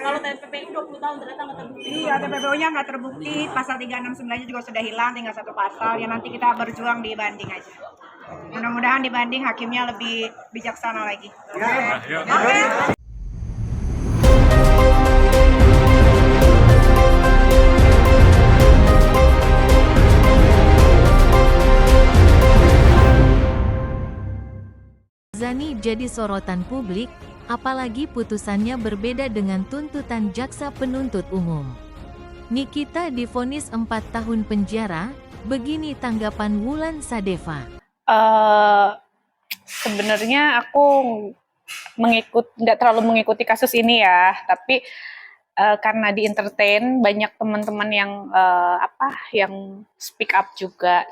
Kalau TPPU 20 tahun ternyata nggak terbukti. Iya, TPPU-nya nggak terbukti, pasal 369-nya juga sudah hilang, tinggal satu pasal. Ya nanti kita berjuang di banding aja. Mudah-mudahan di banding hakimnya lebih bijaksana lagi. Oke. Zani jadi sorotan publik, apalagi putusannya berbeda dengan tuntutan jaksa penuntut umum. Nikita divonis 4 tahun penjara, begini tanggapan Wulan Sadeva. Sebenarnya aku nggak terlalu mengikuti kasus ini ya, tapi karena di entertain banyak teman-teman yang yang speak up juga.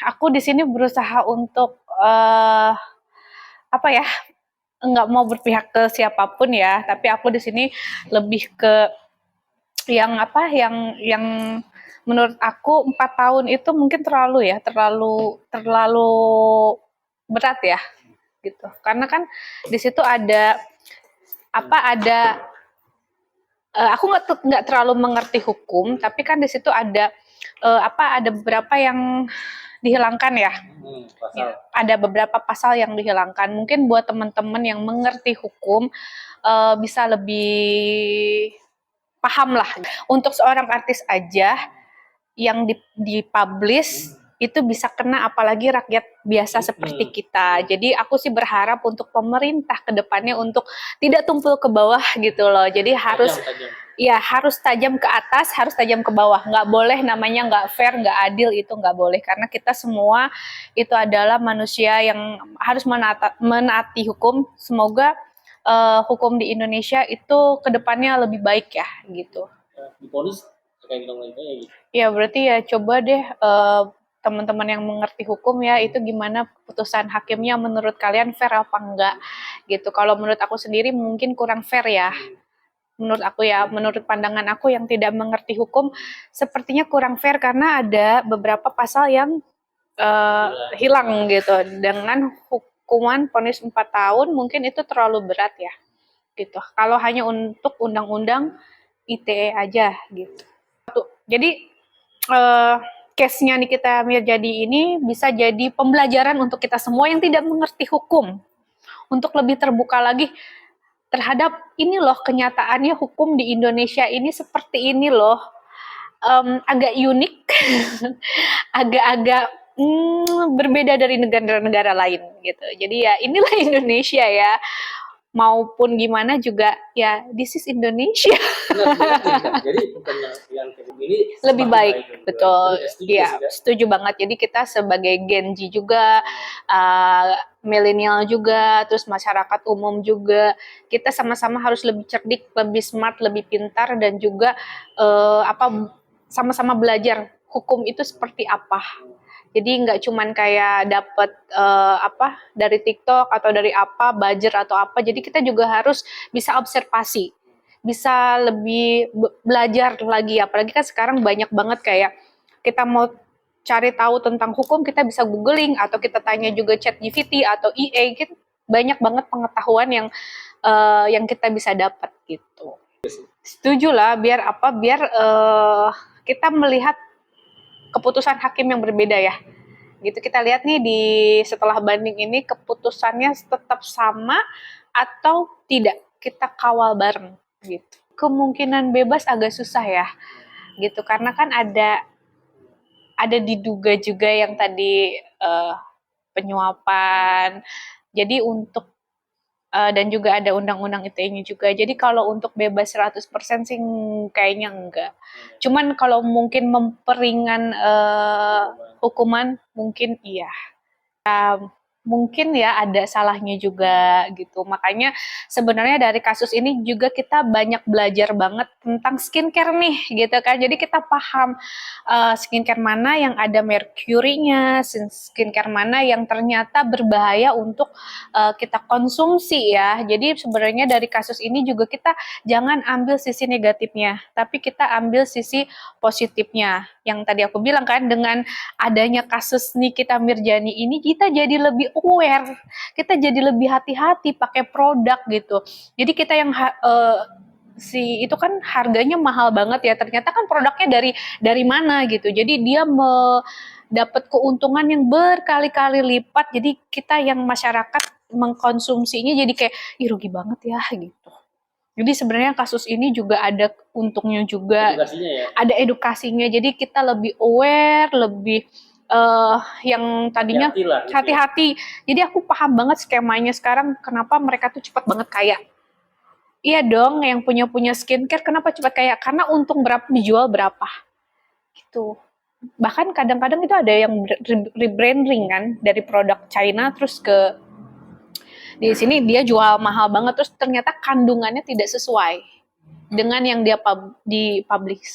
Aku di sini berusaha untuk nggak mau berpihak ke siapapun ya, tapi aku di sini lebih ke yang menurut aku 4 tahun itu mungkin terlalu berat ya gitu, karena kan di situ ada aku nggak terlalu mengerti hukum, tapi kan di situ ada ada beberapa yang dihilangkan ya. Ada beberapa pasal yang dihilangkan. Mungkin buat teman-teman yang mengerti hukum bisa lebih paham lah. Untuk seorang artis aja yang dipublish itu bisa kena, apalagi rakyat biasa seperti kita. Jadi aku sih berharap untuk pemerintah ke depannya untuk tidak tumpul ke bawah gitu loh. Jadi harus tajam ke atas, harus tajam ke bawah. Nggak boleh namanya nggak fair, nggak adil, itu nggak boleh. Karena kita semua itu adalah manusia yang harus menaati hukum. Semoga hukum di Indonesia itu ke depannya lebih baik ya gitu. Divonis kayak gitu gitu. Ya berarti ya coba deh teman-teman yang mengerti hukum ya, itu gimana putusan hakimnya menurut kalian fair apa enggak gitu. Kalau menurut aku sendiri mungkin kurang fair ya. Menurut aku ya, menurut pandangan aku yang tidak mengerti hukum sepertinya kurang fair, karena ada beberapa pasal yang hilang gitu. Dengan hukuman vonis 4 tahun mungkin itu terlalu berat ya gitu. Kalau hanya untuk undang-undang ITE aja gitu. Jadi case-nya Nikita Mirzani ini bisa jadi pembelajaran untuk kita semua yang tidak mengerti hukum, untuk lebih terbuka lagi terhadap ini loh, kenyataannya hukum di Indonesia ini seperti ini loh. Agak unik, agak-agak berbeda dari negara-negara lain gitu. Jadi ya inilah Indonesia ya. Maupun gimana juga ya, this is Indonesia. Jadi bukan yang ini lebih baik, betul. Iya, setuju banget. Jadi kita sebagai Gen Z juga, milenial juga, terus masyarakat umum juga, kita sama-sama harus lebih cerdik, lebih smart, lebih pintar, dan juga sama-sama belajar hukum itu seperti apa. Jadi nggak cuman kayak dapet dari TikTok atau dari buzzer atau apa. Jadi kita juga harus bisa observasi, bisa lebih belajar lagi. Apalagi kan sekarang banyak banget kayak kita mau cari tahu tentang hukum, kita bisa googling atau kita tanya juga ChatGPT atau EA gitu. Banyak banget pengetahuan yang kita bisa dapat gitu. Setuju lah, biar kita melihat keputusan hakim yang berbeda ya gitu. Kita lihat nih di setelah banding ini keputusannya tetap sama atau tidak, kita kawal bareng gitu. Kemungkinan bebas agak susah ya gitu, karena kan ada diduga juga yang tadi penyuapan. Jadi untuk dan juga ada undang-undang ITE-nya juga. Jadi kalau untuk bebas 100% sih kayaknya enggak. Cuman kalau mungkin memperingan hukuman mungkin iya. Mungkin ya ada salahnya juga gitu. Makanya sebenarnya dari kasus ini juga kita banyak belajar banget tentang skincare nih gitu kan. Jadi kita paham skincare mana yang ada merkurinya, skincare mana yang ternyata berbahaya untuk kita konsumsi ya. Jadi sebenarnya dari kasus ini juga kita jangan ambil sisi negatifnya, tapi kita ambil sisi positifnya. Yang tadi aku bilang kan, dengan adanya kasus Nikita Mirzani ini kita jadi lebih aware, kita jadi lebih hati-hati pakai produk gitu. Jadi kita yang itu kan harganya mahal banget ya, ternyata kan produknya dari mana gitu. Jadi dia dapat keuntungan yang berkali-kali lipat. Jadi kita yang masyarakat mengkonsumsinya jadi kayak rugi banget ya gitu. Jadi sebenarnya kasus ini juga ada untungnya juga, edukasinya ya. ada edukasinya. Jadi kita lebih aware, lebih yang tadinya Hati-hati lah, gitu ya. hati-hati. Jadi aku paham banget skemanya sekarang kenapa mereka tuh cepat banget kaya. Iya dong, yang punya skincare kenapa cepat kaya? Karena untung berapa dijual berapa. Gitu. Bahkan kadang-kadang itu ada yang rebranding kan dari produk China terus ke di sini dia jual mahal banget, terus ternyata kandungannya tidak sesuai dengan yang dia dipublish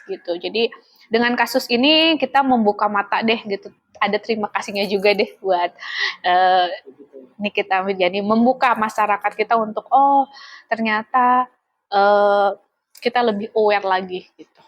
gitu. Jadi dengan kasus ini kita membuka mata deh gitu. Ada terima kasihnya juga deh buat Nikita Mirzani membuka masyarakat kita untuk ternyata kita lebih aware lagi gitu.